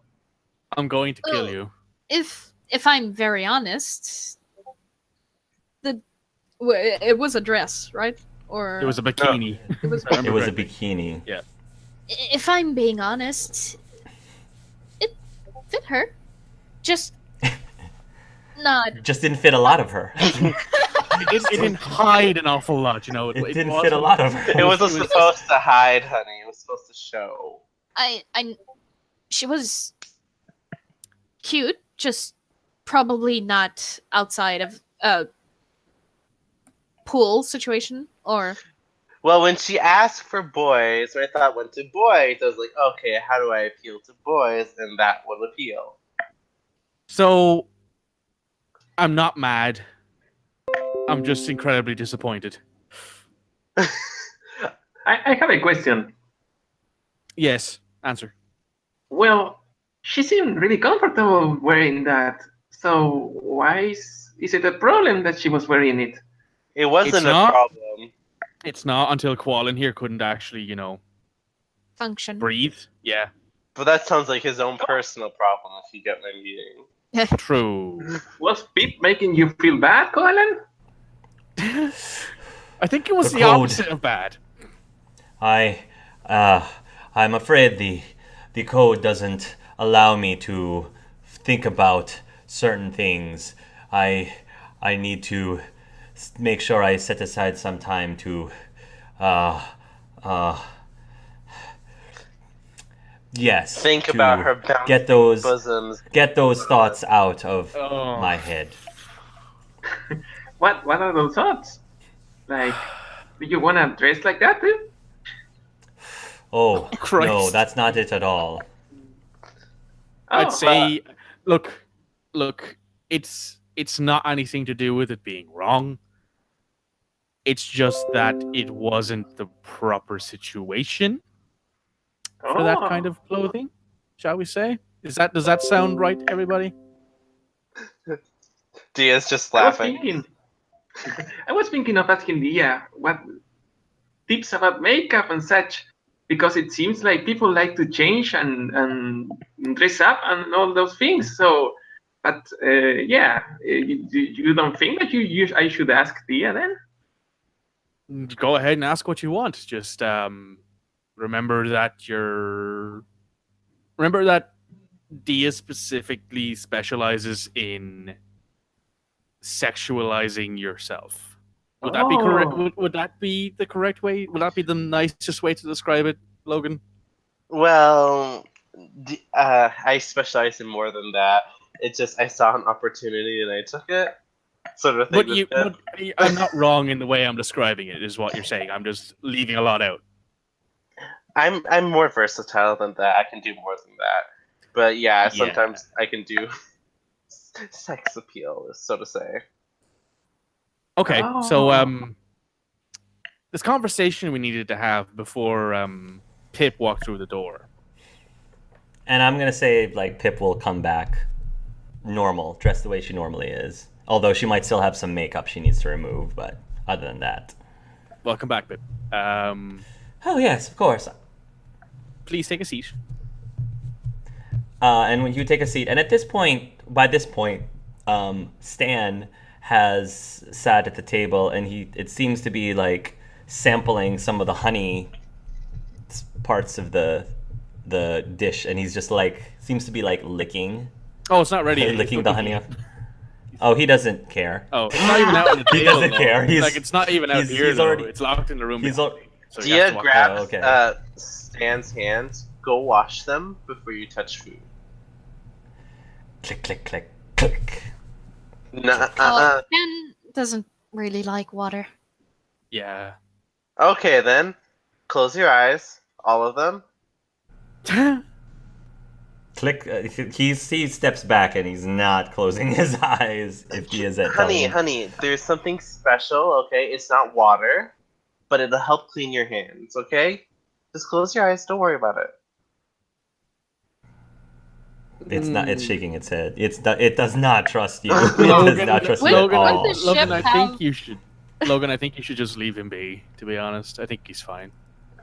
I'm going to kill Oh. you. If I'm very honest, it was a dress, right? Or It was a bikini. it was. I remember It was a correctly. bikini. If I'm being honest, it fit her. Just not. Just didn't fit a lot of her. It didn't hide an awful lot, you know. It didn't wasn't- fit a lot of her. It wasn't supposed to hide, honey. It was supposed to show. She was cute, just probably not outside of a pool situation or. Well, when she asked for boys, my thought went to boys. I was like, okay, how do I appeal to boys? And that will appeal. So, I'm not mad. I'm just incredibly disappointed. I have a question. Yes, answer. Well, she seemed really comfortable wearing that. So why is it a problem that she was wearing it? It wasn't It's a not. problem. It's not until Quallen here couldn't actually, Function. breathe. Yeah, But that sounds like his own personal problem, if you get my meaning. true. Was Pip making you feel bad, Colin? I think it was The the code. opposite of bad. I'm afraid the code doesn't allow me to think about certain things. I need to make sure I set aside some time to yes, Think to about her bouncing get those bosoms. thoughts out of Oh. my head. What are those thoughts? Like, do you want to dress like that too? Oh, no, Christ. that's not it at all. I'd Oh, say, look, it's not anything to do with it being wrong. It's just that it wasn't the proper situation for that kind of clothing, shall we say? Does that sound right, everybody? Dia's just I was laughing. thinking. I was thinking of asking Dia what tips about makeup and such, because it seems like people like to change and dress up and all those things. So, but you don't think that I should ask Tia then? Go ahead and ask what you want. Just remember that Dia specifically specializes in sexualizing yourself. Would that be correct? Oh. Would that be the correct way? Would that be the nicest way to describe it, Logan? Well, I specialize in more than that. It's just I saw an opportunity and I took it, sort of thing. But I'm not wrong in the way I'm describing it, is what you're saying. I'm just leaving a lot out. I'm more versatile than that. I can do more than that. But yeah, sometimes I can do sex appeal, so to say. Okay, so Oh. this conversation we needed to have before Pip walked through the door. And I'm gonna say like Pip will come back normal, dressed the way she normally is. Although she might still have some makeup she needs to remove, but other than that. Welcome back, Pip. Oh yes, of course. Please take a seat. And when you take a seat, and by this point, Stan has sat at the table, and it seems to be like sampling some of the honey parts of the dish, and he's just like seems to be like licking Oh, it's not ready yet. licking the honey off. Oh, he doesn't care. Oh, it's not even out on the table. He doesn't though. care. Like it's not even out here. he's already. It's locked in the room. He's behind al- me, so he has Dia to walk grabs okay. Stan's hands. Go wash them before you touch food. Click, click, click, click. Ben doesn't really like water. Yeah. Okay then, close your eyes, all of them. Click. He steps back and he's not closing his eyes. If he is at Honey, there's something special. Okay, it's not water, but it'll help clean your hands. Okay, just close your eyes. Don't worry about it. It's not. It's shaking its head. It does not trust you. It Logan, does not trust you When- at when all. the ship Logan, I think have- you should. Logan, I think you should just leave him be. To be honest, I think he's fine.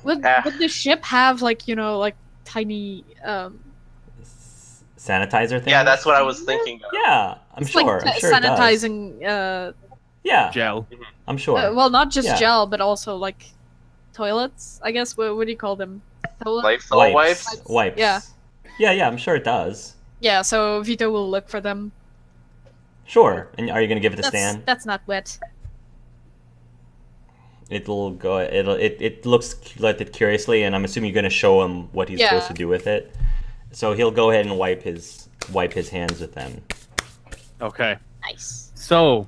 Would the ship have like tiny Sanitizer thing. Yeah, that's what I was thinking of. Yeah, I'm it's sure. like I'm sure it does. sanitizing Yeah, Gel. I'm sure. well, not just Yeah. gel, but also like toilets, I guess. What do you call them? Lifestyle wipes. Wipes. Yeah. Yeah, I'm sure it does. Yeah, so Vito will look for them. Sure. And are you gonna give it to That's, Stan? that's not wet. It'll go. It looks at it curiously, and I'm assuming you're gonna show him what he's Yeah. supposed to do with it. So he'll go ahead and wipe his hands with them. Okay. Nice. So,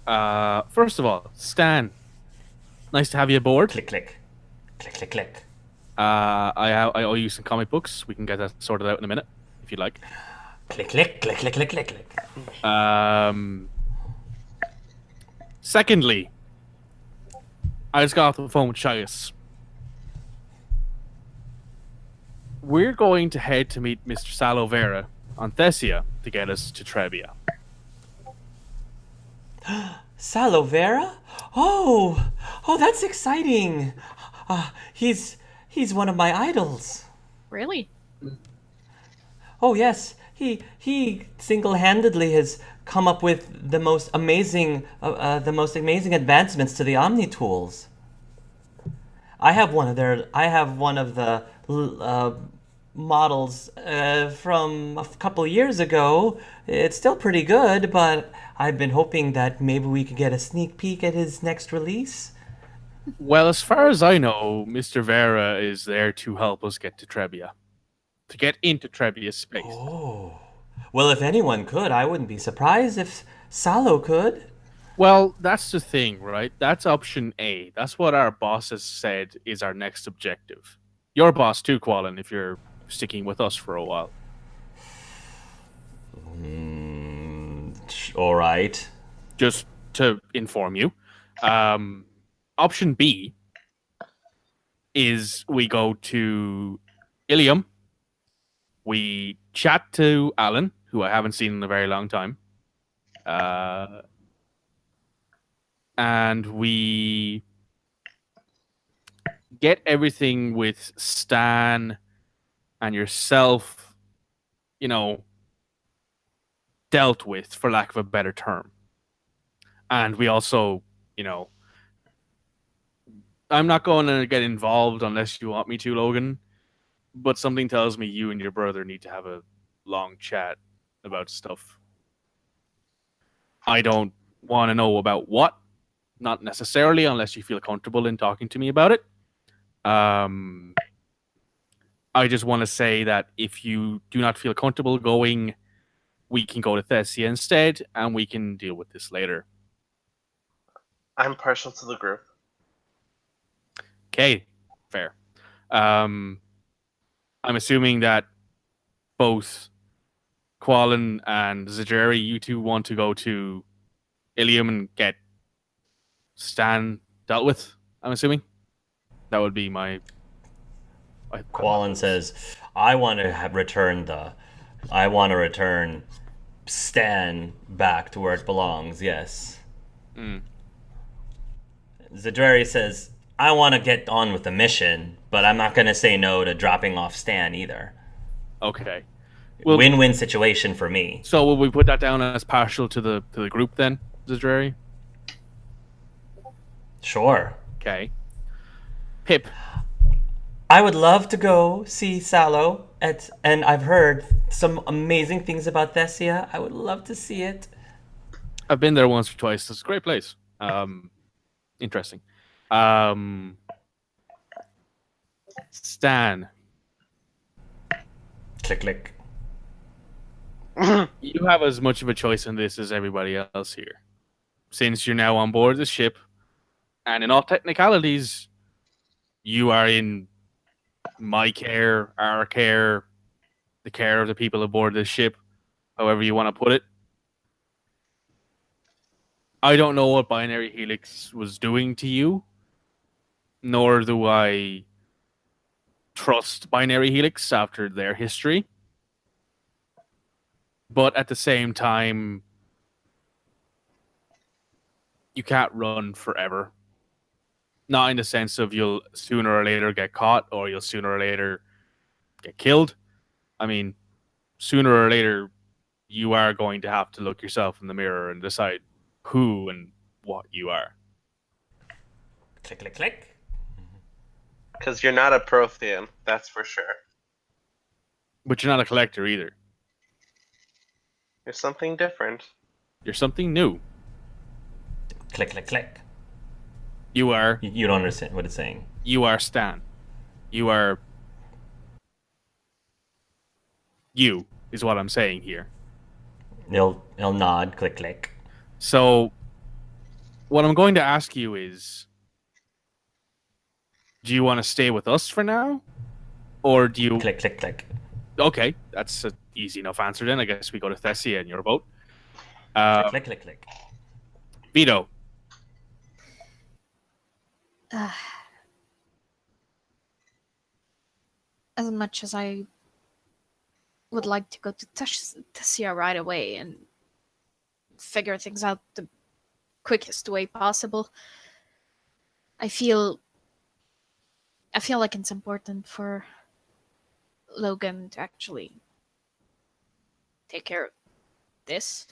first of all, Stan, nice to have you aboard. Click, click, click, click, click. I owe you some comic books. We can get that sorted out in a minute, if you'd like. Click, click, click, click, click, click, click. Secondly, I just got off the phone with Shias. We're going to head to meet Mr. Salovera on Thessia to get us to Trebia. Salovera? Oh, that's exciting. He's one of my idols. Really? Oh yes, he single-handedly has come up with the most amazing advancements to the Omni tools. I have one of the models from a couple years ago. It's still pretty good, but I've been hoping that maybe we could get a sneak peek at his next release. Well, as far as I know, Mr. Vera is there to help us get to Trebia. To get into Trebia's space. Oh. Well, if anyone could, I wouldn't be surprised if Salo could. Well, that's the thing, right? That's option A. That's what our boss has said is our next objective. Your boss too, Quallen, if you're sticking with us for a while. All right. Just to inform you. Option B is we go to Ilium. We chat to Alan, who I haven't seen in a very long time. And we get everything with Stan and yourself, dealt with, for lack of a better term. And we also, I'm not going to get involved unless you want me to, Logan. But something tells me you and your brother need to have a long chat about stuff. I don't want to know about what, not necessarily, unless you feel comfortable in talking to me about it. I just want to say that if you do not feel comfortable going, we can go to Thessia instead, and we can deal with this later. I'm partial to the group. Okay, fair. I'm assuming that both Quallen and Zajeri, you two want to go to Ilium and get Stan dealt with, I'm assuming? That would be my... Quallen says, I want to return Stan back to where it belongs, yes. Zadreri says, I want to get on with the mission, but I'm not going to say no to dropping off Stan either. Okay. Well, win-win situation for me. So will we put that down as partial to the group then, Zadreri? Sure. Okay. Pip. I would love to go see Sallow, and I've heard some amazing things about Thessia. I would love to see it. I've been there once or twice. It's a great place. Interesting. Stan. Click, click. You have as much of a choice in this as everybody else here. Since you're now on board the ship, and in all technicalities, you are in my care, our care, the care of the people aboard this ship, however you want to put it. I don't know what Binary Helix was doing to you, nor do I trust Binary Helix after their history. But at the same time, you can't run forever. Not in the sense of you'll sooner or later get caught or you'll sooner or later get killed. I mean, sooner or later, you are going to have to look yourself in the mirror and decide who and what you are. Click, click, click. Because you're not a Prothean, that's for sure. But you're not a collector either. You're something different. You're something new. Click, click, click. You are... You don't understand what it's saying. You are Stan. You are... You, is what I'm saying here. He'll nod, click, click. So, what I'm going to ask you is, do you want to stay with us for now? Or do you... Click, click, click. Okay, that's an easy enough answer then. I guess we go to Thessia in your boat. Click, click, click. Vito. As much as I would like to go to Thessia right away and figure things out the quickest way possible, I feel like it's important for Logan to actually take care of this.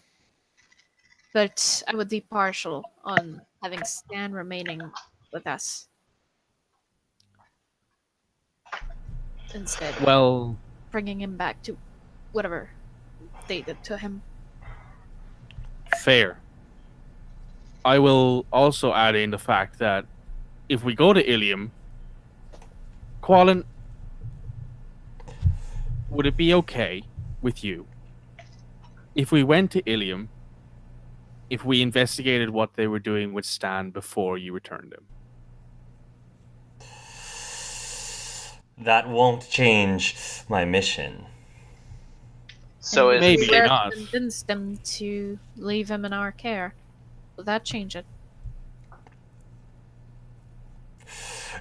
But I would be partial on having Stan remaining with us instead. Well, Bringing him back to whatever they did to him. fair. I will also add in the fact that if we go to Ilium, Quallen, would it be okay with you if we went to Ilium, if we investigated what they were doing with Stan before you returned him? That won't change my mission. So And maybe we were not. convinced them to leave him in our care. Will that change it?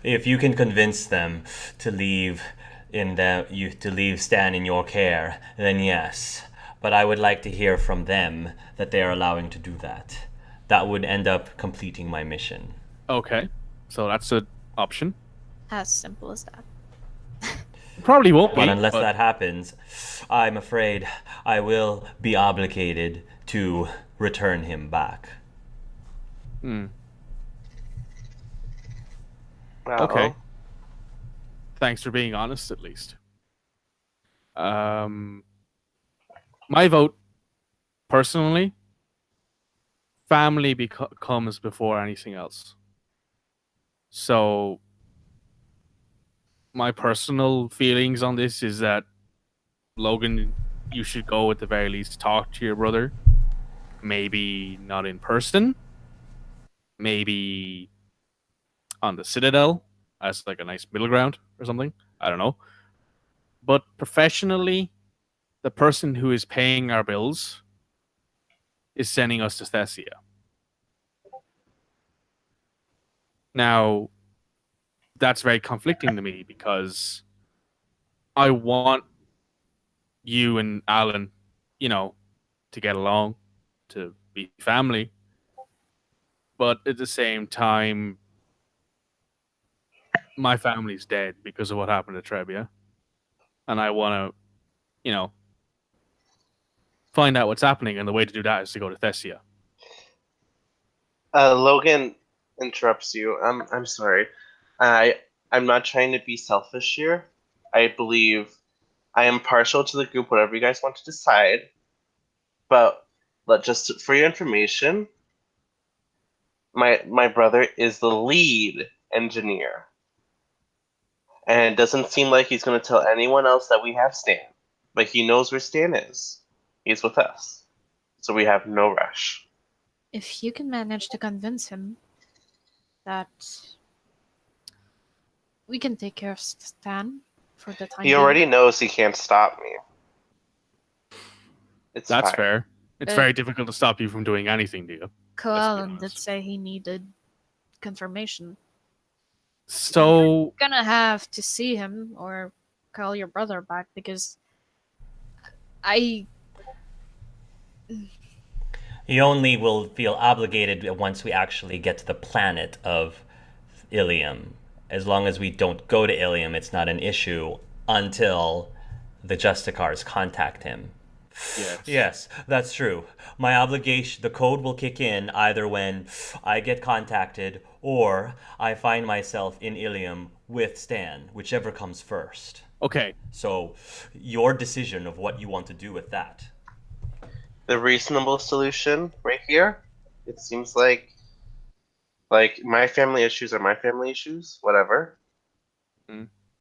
If you can convince them to leave Stan in your care, then yes. But I would like to hear from them that they are allowing to do that. That would end up completing my mission. Okay, so that's an option. As simple as that. Probably won't be. But unless but that happens, I'm afraid I will be obligated to return him back. Hmm. Well, Okay. Thanks for being honest, at least. My vote, personally, family comes before anything else. So, my personal feelings on this is that Logan, you should go at the very least talk to your brother. Maybe not in person. Maybe on the Citadel as like a nice middle ground or something. I don't know. But professionally, the person who is paying our bills is sending us to Thessia. Now, that's very conflicting to me because I want you and Alan, to get along, to be family. But at the same time, my family's dead because of what happened to Trebia. And I want to, find out what's happening. And the way to do that is to go to Thessia. Logan interrupts you. I'm sorry. I'm not trying to be selfish here. I believe I am partial to the group, whatever you guys want to decide. But just for your information, my brother is the lead engineer, and it doesn't seem like he's going to tell anyone else that we have Stan. But he knows where Stan is. He's with us, so we have no rush. If you can manage to convince him that we can take care of Stan for the time He being. already knows he can't stop me. That's fine. fair. It's very difficult to stop you from doing anything, Dio. Koalan did say he needed confirmation. So Gonna have to see him or call your brother back because I He only will feel obligated once we actually get to the planet of Ilium. As long as we don't go to Ilium, it's not an issue until the Justicars contact him. Yes, that's true. My obligation, the code will kick in either when I get contacted or I find myself in Ilium with Stan, whichever comes first. Okay. So, your decision of what you want to do with that. The reasonable solution right here, it seems like my family issues are my family issues, whatever. Mm.